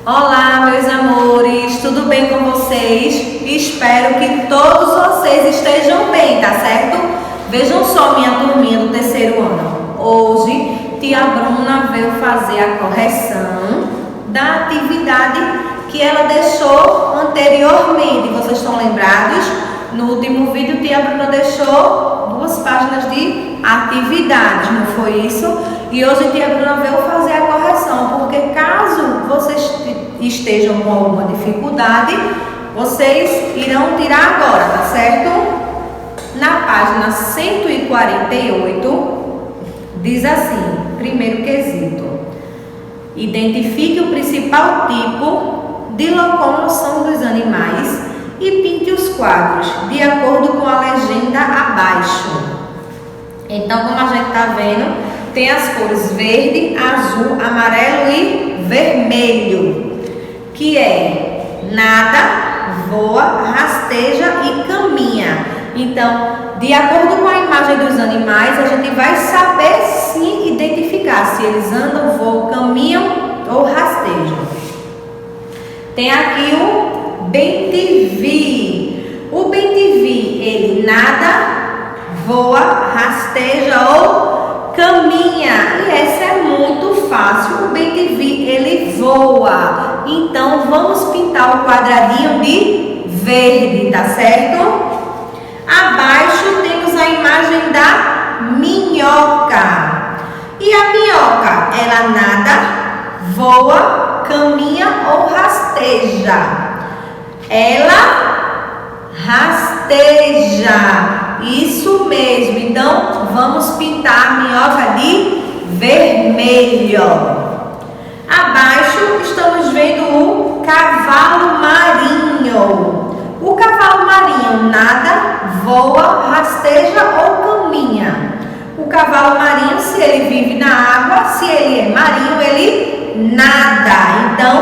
Olá, meus amores, tudo bem com vocês? Espero que todos vocês estejam bem, tá certo? Vejam só minha turminha do terceiro ano. Hoje, tia Bruna veio fazer a correção da atividade que ela deixou anteriormente. Vocês estão lembrados? No último vídeo, tia Bruna deixou 2 páginas de atividades, não foi isso? E hoje tia Bruna veio fazer a correção, porque caso vocês estejam com alguma dificuldade, vocês irão tirar agora, tá certo? Na página 148, diz assim, primeiro quesito: identifique o principal tipo de locomoção dos animais e pinte os quadros de acordo com a legenda abaixo. Então, como a gente está vendo, tem as cores verde, azul, amarelo e vermelho, que é nada, voa, rasteja e caminha. Então, de acordo com a imagem dos animais, a gente vai saber sim identificar se eles andam, voam, caminham ou rastejam. Tem aqui o bem-te-vi. O bem-te-vi, ele nada, voa, rasteja ou caminha. E essa é muito fácil. O bem-te-vi, ele voa. Então, vamos pintar o quadradinho de verde, tá certo? Abaixo temos a imagem da minhoca. E a minhoca, ela nada, voa, caminha ou rasteja? Ela rasteja. Isso mesmo. Então, vamos pintar a minhoca de vermelho. Abaixo estamos vendo o cavalo marinho. O cavalo marinho nada, voa, rasteja ou caminha? O cavalo marinho, se ele vive na água, se ele é marinho, ele nada. Então,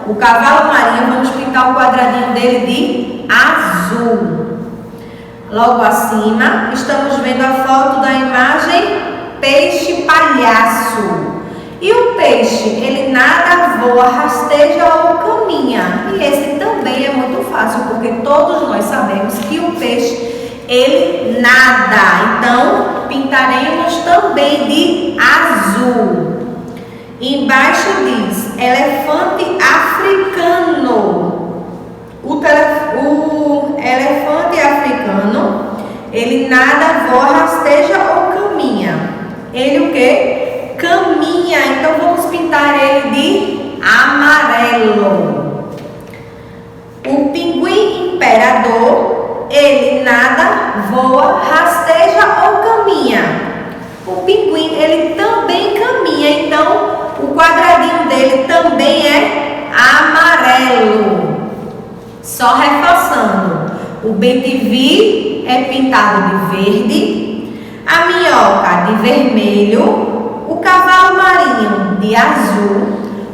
o cavalo marinho, vamos pintar o quadradinho dele de azul. Logo acima, estamos vendo a foto da imagem peixe palhaço. E o peixe, ele nada, voa, rasteja ou caminha. E esse também é muito fácil, porque todos nós sabemos que o peixe, ele nada. Então, pintaremos também de azul. Embaixo diz elefante africano. O elefante africano, ele nada, voa, rasteja ou caminha? Ele o quê? Caminha. Então vamos pintar ele de amarelo. O pinguim imperador, ele nada, voa, rasteja ou caminha? O pinguim, ele também caminha. Então o quadradinho dele também é amarelo. Só reforçando, o bem-te-vi é pintado de verde, a minhoca de vermelho, o cavalo marinho de azul,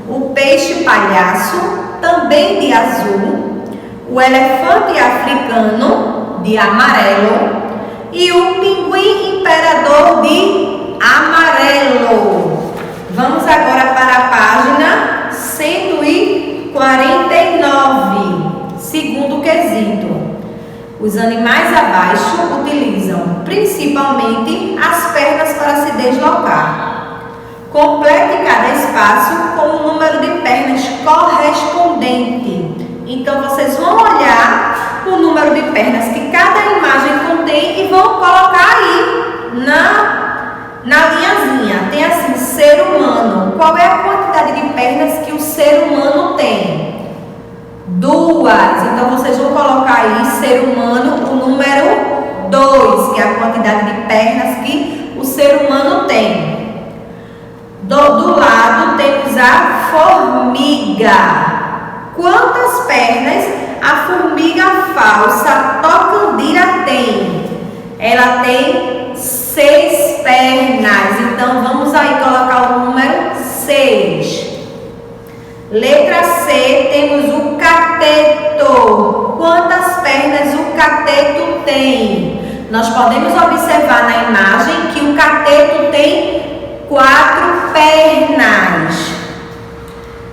o peixe palhaço também de azul, o elefante africano de amarelo e o pinguim imperador de amarelo. Vamos agora para a página 149. Segundo quesito: os animais abaixo utilizam principalmente as pernas para se deslocar. Complete cada espaço com o número de pernas correspondente. Então, vocês vão olhar o número de pernas que cada imagem contém e vão colocar aí na linhazinha. Tem assim, ser humano. Qual é a quantidade de pernas que o ser humano tem? 2. Então, vocês vão colocar aí, ser humano, o número 2, que é a quantidade de pernas que o ser humano tem. Do lado, temos a formiga. Quantas pernas a formiga falsa tocandira tem? Ela tem 6 pernas. Então, vamos aí colocar o número 6. Letra C, temos o cateto. Quantas pernas o cateto tem? Nós podemos observar na imagem que o cateto tem 4 pernas.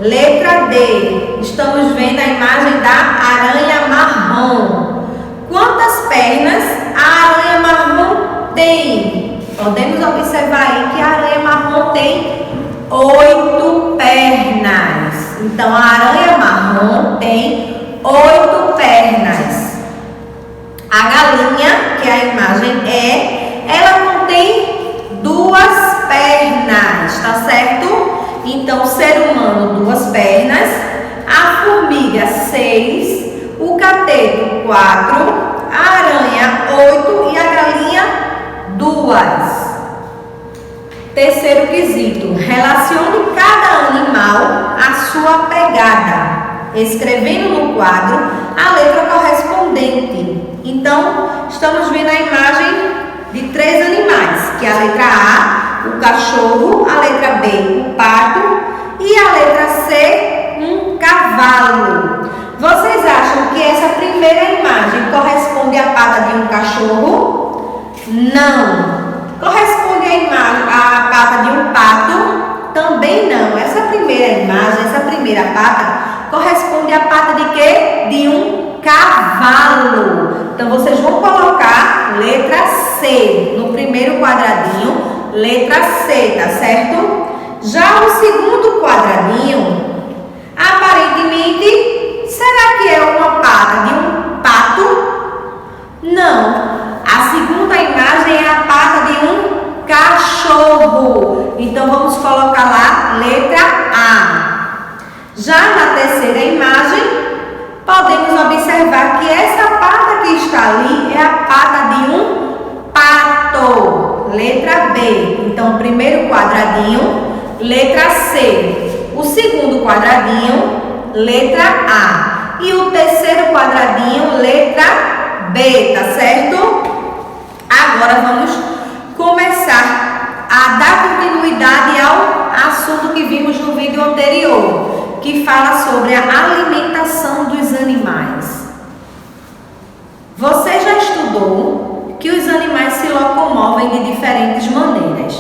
Letra D, estamos vendo a imagem da aranha marrom. Quantas pernas a aranha marrom tem? Podemos observar aí que a aranha marrom tem 8 pernas. Então, a aranha marrom tem 8 pernas. A galinha, que a imagem ela contém 2 pernas, tá certo? Então, o ser humano, 2 pernas, a formiga, 6, o cateto, 4, a aranha, 8 e a galinha, 2. Terceiro quesito, relacione cada animal à sua pegada, escrevendo no quadro a letra correspondente. Então, estamos vendo a imagem de 3 animais, que é a letra A, o cachorro, a letra B, o pato e a letra C, um cavalo. Vocês acham que essa primeira imagem corresponde à pata de um cachorro? Não. Corresponde à pata de um pato? Também não. Essa primeira imagem, essa primeira pata, corresponde à pata de quê? De um cavalo. Então, vocês vão colocar letra C no primeiro quadradinho. Letra C, tá certo? Já o segundo quadradinho, aparentemente, será que é uma pata de um pato? Não. A segunda imagem é a pata de um cachorro. Então, vamos colocar lá letra A. Já na terceira imagem, podemos observar que essa pata que está ali é a pata de um pato. Letra B. Então, primeiro quadradinho, letra C. O segundo quadradinho, letra A. E o terceiro quadradinho, letra B, tá certo? Agora vamos começar a dar continuidade ao assunto que vimos no vídeo anterior, que fala sobre a alimentação dos animais. Você já estudou que os animais se locomovem de diferentes maneiras.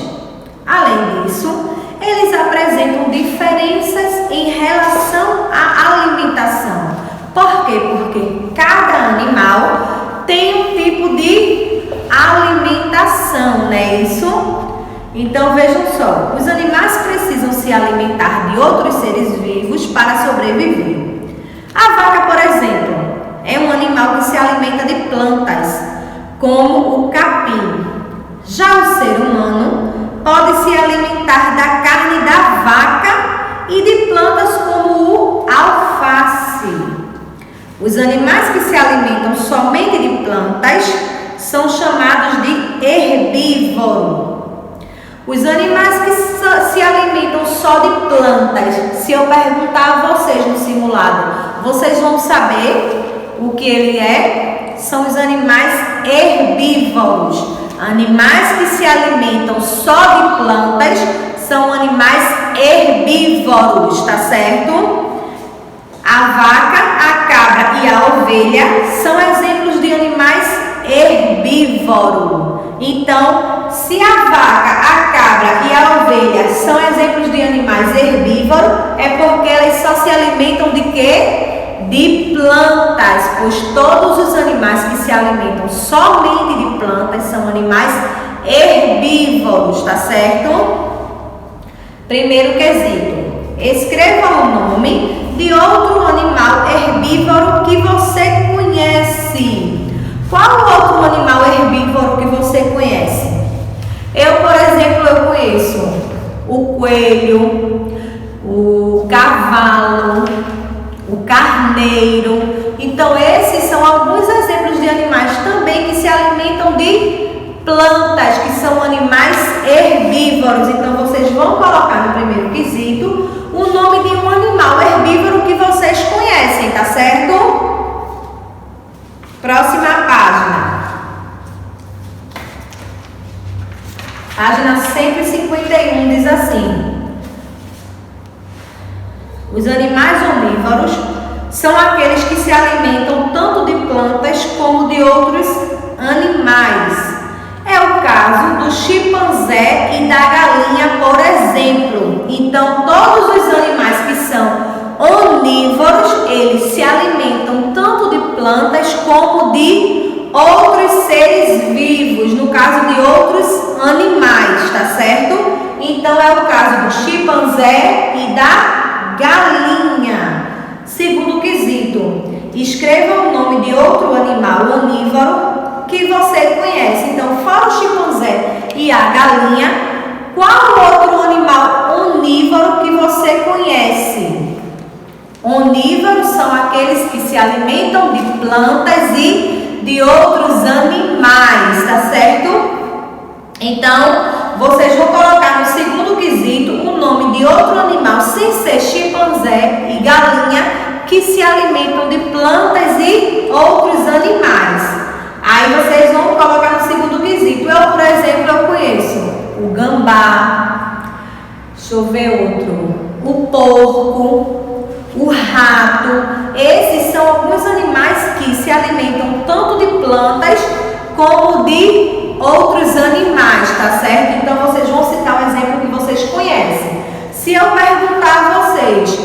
Além disso, eles apresentam diferenças em relação à alimentação. Por quê? Porque cada animal tem um tipo de alimentação, não é isso? Então, vejam só, os animais precisam se alimentar de outros seres vivos para sobreviver. A vaca, por exemplo, é um animal que se alimenta de plantas, como o capim. Já o ser humano pode se alimentar da carne da vaca e de plantas como o alface. Os animais que se alimentam somente de plantas são chamados de herbívoros. Os animais que se alimentam só de plantas, se eu perguntar a vocês no simulado, vocês vão saber o que ele é? São os animais herbívoros. Animais que se alimentam só de plantas são animais herbívoros, tá certo? A vaca, a cabra e a ovelha são exemplos de animais herbívoros. Então, se a vaca, a cabra e a ovelha são exemplos de animais herbívoros, é porque elas só se alimentam de quê? De plantas, pois todos os animais que se alimentam somente de plantas são animais herbívoros, tá certo? Primeiro quesito. Escreva o nome de outro animal herbívoro que você conhece. Qual outro animal herbívoro que você conhece? Eu, por exemplo, eu conheço o coelho, o cavalo, o carneiro. Então, esses são alguns exemplos de animais também que se alimentam de plantas, que são animais herbívoros. Então, vocês vão colocar no primeiro quesito o nome de um animal herbívoro que vocês conhecem, tá certo? Próxima página. Página 151 diz assim: os animais onívoros são aqueles que se alimentam tanto de plantas como de outros animais. É o caso do chimpanzé e da galinha, por exemplo. Então, todos os animais que são como de outros seres vivos, no caso de outros animais, tá certo? Então é o caso do chimpanzé e da galinha. Segundo quesito, escreva o nome de outro animal onívoro que você conhece. Então, fora o chimpanzé e a galinha, qual outro animal onívoro que você conhece? Onívoros são aqueles que se alimentam de plantas e de outros animais, tá certo? Então, vocês vão colocar no segundo quesito o nome de outro animal sem ser chimpanzé e galinha que se alimentam de plantas e outros animais. Aí vocês vão colocar no segundo quesito. Eu, por exemplo, eu conheço o gambá, deixa eu ver outro, o porco, o rato. Esses são alguns animais que se alimentam tanto de plantas como de outros animais, tá certo? Então vocês vão citar um exemplo que vocês conhecem. Se eu perguntar a vocês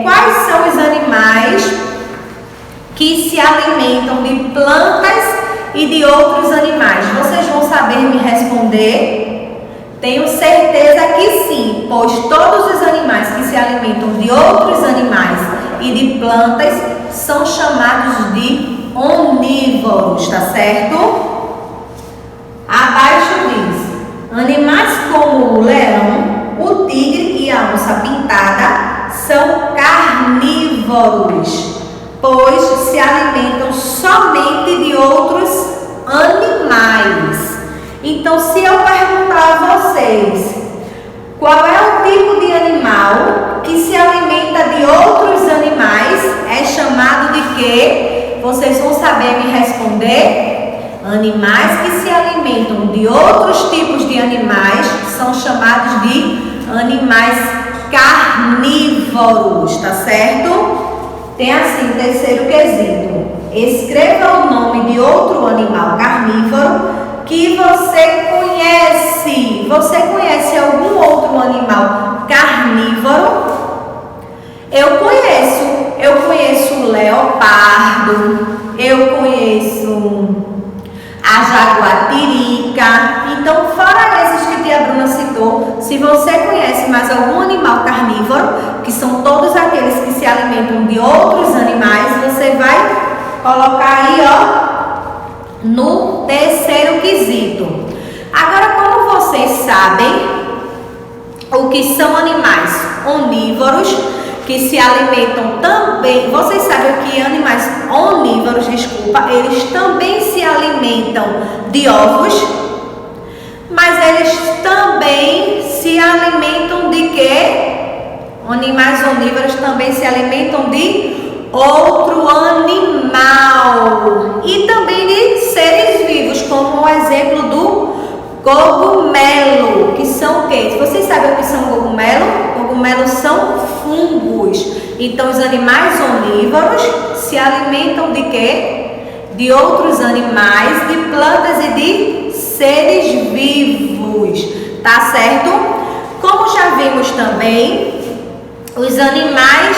quais são os animais que se alimentam de plantas e de outros animais, vocês vão saber me responder? Tenho certeza que sim, pois todos os animais que se alimentam de outros animais e de plantas são chamados de onívoros, tá certo? Abaixo diz: animais como o leão, o tigre e a onça pintada são carnívoros, pois se alimentam somente de outros animais. Então, se eu perguntar a vocês qual é o tipo de animal que se alimenta de outros animais, é chamado de quê? Vocês vão saber me responder? Animais que se alimentam de outros tipos de animais são chamados de animais carnívoros, tá certo? Tem assim, terceiro quesito. Escreva o nome de outro animal carnívoro que você conhece. Você conhece algum outro animal carnívoro? Eu conheço o leopardo, eu conheço a jaguatirica. Então, fora esses que a tia Bruna citou, se você conhece mais algum animal carnívoro, que são todos aqueles que se alimentam de outros animais, você vai colocar aí, ó, no terceiro quesito. Agora, como vocês sabem o que são animais onívoros, que se alimentam também, vocês sabem o que animais onívoros, eles também se alimentam de ovos, mas eles também se alimentam de quê? Animais onívoros também se alimentam de outro animal e também de seres vivos, como o exemplo do cogumelo, que são o quê? Vocês sabem o que são cogumelo? Cogumelos são fungos. Então, os animais onívoros se alimentam de quê? De outros animais, de plantas e de seres vivos, tá certo? Como já vimos também, os animais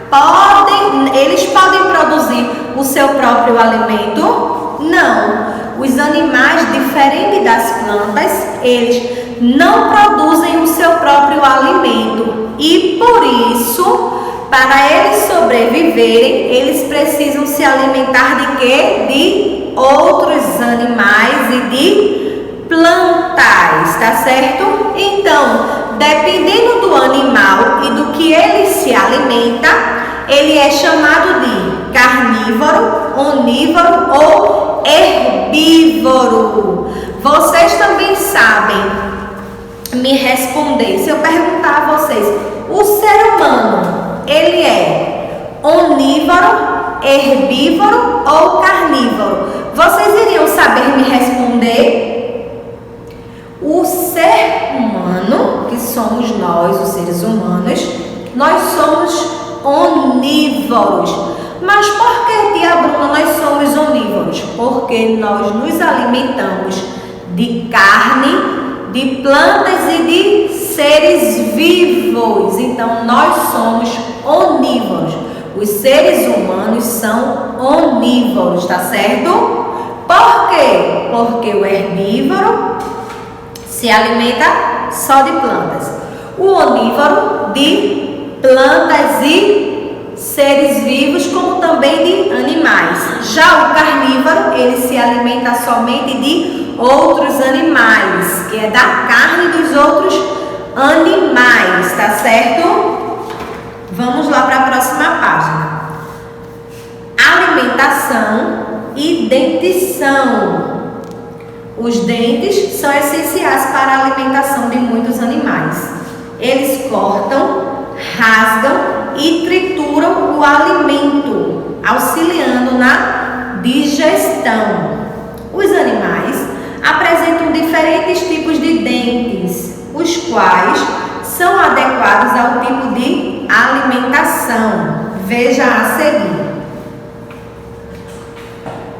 podem produzir o seu próprio alimento? Não. Os animais, diferente das plantas, eles não produzem o seu próprio alimento e por isso, para eles sobreviverem, eles precisam se alimentar de quê? De outros animais e de plantas, tá certo? Então, dependendo do animal e do que ele se alimenta, ele é chamado de carnívoro, onívoro ou herbívoro. Vocês também sabem me responder. Se eu perguntar a vocês, o ser humano, ele é onívoro, herbívoro ou carnívoro? Vocês iriam saber me responder? O ser humano, que somos nós, os seres humanos, nós somos onívoros. Mas por que, tia Bruna, nós somos onívoros? Porque nós nos alimentamos de carne, de plantas e de seres vivos. Então, nós somos onívoros. Os seres humanos são onívoros, tá certo? Por quê? Porque o herbívoro se alimenta só de plantas. O onívoro de plantas e seres vivos, como também de animais. Já o carnívoro, ele se alimenta somente de outros animais, que é da carne dos outros animais, tá certo? Vamos lá para a próxima página. Alimentação e dentição. Os dentes são essenciais para a alimentação de muitos animais. Eles cortam, rasgam e trituram o alimento, auxiliando na digestão. Os animais apresentam diferentes tipos de dentes, os quais são adequados ao tipo de alimentação. Veja a seguir.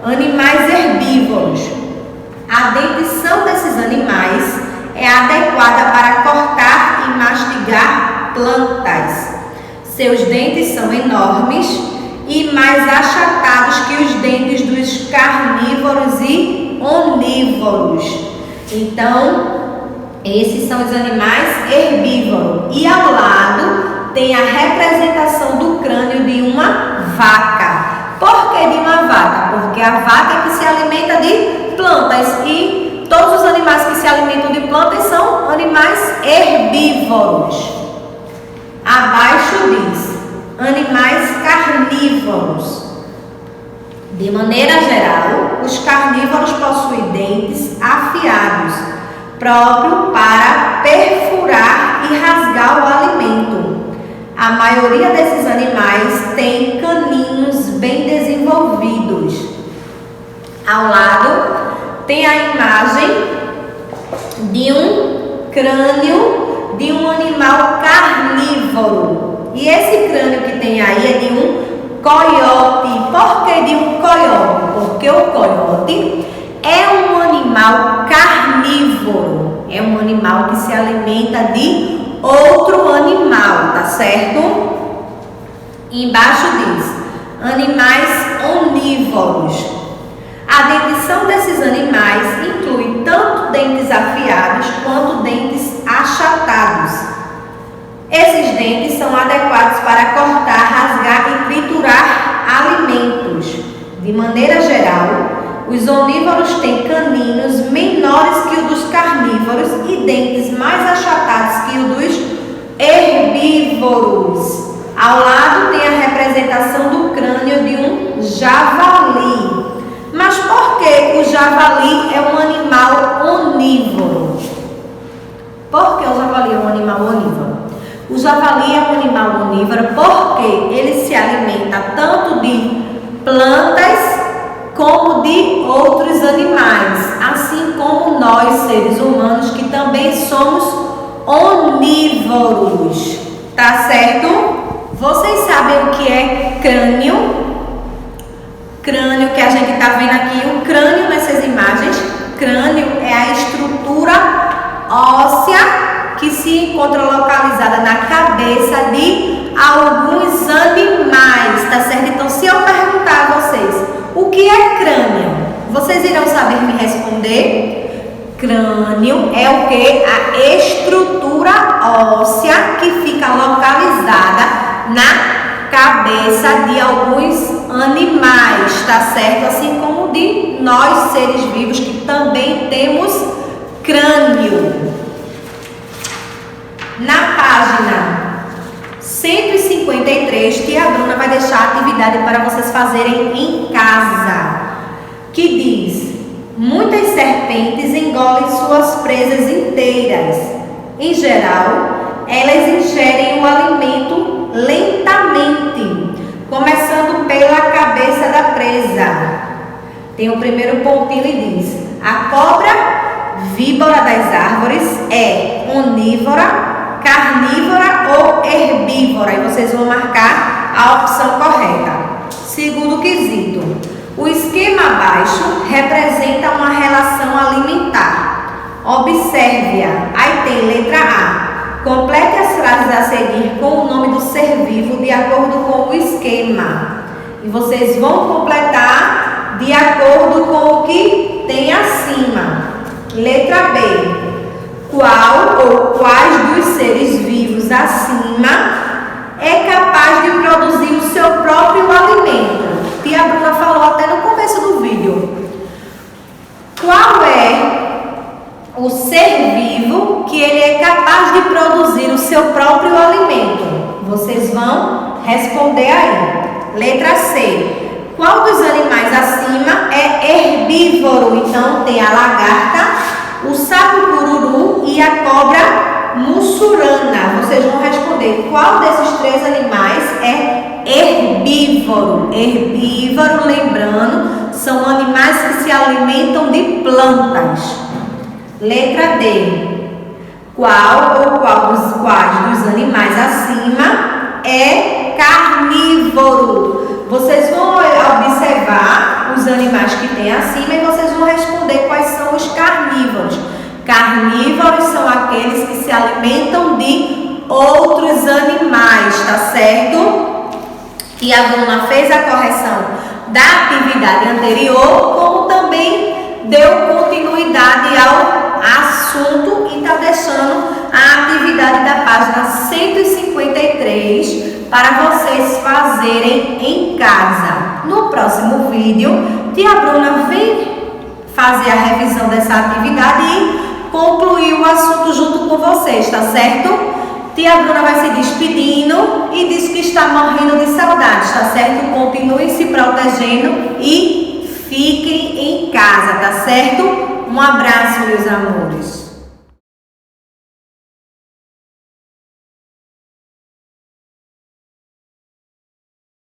Animais herbívoros. A dentição desses animais é adequada para cortar e mastigar plantas. Seus dentes são enormes e mais achatados que os dentes dos carnívoros e onívoros. Então, esses são os animais herbívoros. E ao lado tem a representação do crânio de uma vaca. Por que de uma vaca? Porque a vaca é que se alimenta de plantas e todos os animais que se alimentam de plantas são animais herbívoros. Abaixo diz animais carnívoros. De maneira geral, os carnívoros possuem dentes afiados, próprio para perfurar e rasgar o alimento. A maioria desses animais tem caninos bem desenvolvidos. Ao lado tem a imagem de um crânio de um animal carnívoro. E esse crânio que tem aí é de um coiote. Por que de um coiote? Porque o coiote é um animal carnívoro. É um animal que se alimenta de outro animal, tá certo? Embaixo diz animais onívoros. A dentição desses animais inclui tanto dentes afiados quanto dentes achatados. Esses dentes são adequados para cortar, rasgar e triturar alimentos. De maneira geral, os onívoros têm caninos menores que o dos carnívoros e dentes mais achatados que o dos herbívoros. Ao lado tem a representação do crânio de um javali. Mas por que o javali é um animal onívoro? Por que o javali é um animal onívoro? O javali é um animal onívoro porque ele se alimenta tanto de plantas como de outros animais, assim como nós, seres humanos, que também somos onívoros, tá certo? Vocês sabem o que é crânio? Crânio que a gente está vendo aqui, o crânio nessas imagens. Crânio é a estrutura óssea que se encontra localizada na cabeça de alguns animais, tá certo? Então, se eu perguntar a vocês, o que é crânio? Vocês irão saber me responder. Crânio é o que? A estrutura óssea que fica localizada na cabeça de alguns animais, tá certo? Assim como de nós, seres vivos, que também temos crânio. Na página 153, tia Bruna vai deixar a atividade para vocês fazerem em casa, que diz: muitas serpentes engolem suas presas inteiras. Em geral, elas ingerem o alimento lentamente, começando pela cabeça da presa. Tem o primeiro pontinho e diz: a cobra víbora das árvores é onívora, carnívora ou herbívora? E vocês vão marcar a opção correta. Segundo quesito, o esquema abaixo representa uma relação alimentar. Observe-a. Aí tem letra A. Complete as frases frases a seguir com o nome do ser vivo de acordo com o esquema. E vocês vão completar de acordo com o que tem acima. Letra B. Qual ou quais dos seres vivos acima é capaz de produzir o seu próprio alimento? Tia Bruna falou até no começo do vídeo. Qual é o ser vivo que ele é capaz de produzir o seu próprio alimento? Vocês vão responder aí. Letra C. Qual dos animais acima é herbívoro? Então tem a lagarta, o sapo-cururu e a cobra mussurana. Vocês vão responder qual desses três animais é herbívoro. Herbívoro, lembrando, são animais que se alimentam de plantas. Letra D. Qual ou quais dos animais acima é carnívoro? Vocês vão observar os animais que tem acima e vocês vão responder quais são os carnívoros. Carnívoros são aqueles que se alimentam de outros animais, tá certo? E a Bruna fez a correção da atividade anterior, como também deu continuidade ao assunto e está deixando a atividade da página 153 para vocês fazerem em casa. No próximo vídeo, tia Bruna vem fazer a revisão dessa atividade e concluir o assunto junto com vocês, tá certo? Tia Bruna vai se despedindo e diz que está morrendo de saudade, tá certo? Continuem se protegendo e fiquem em casa, tá certo? Um abraço, meus amores.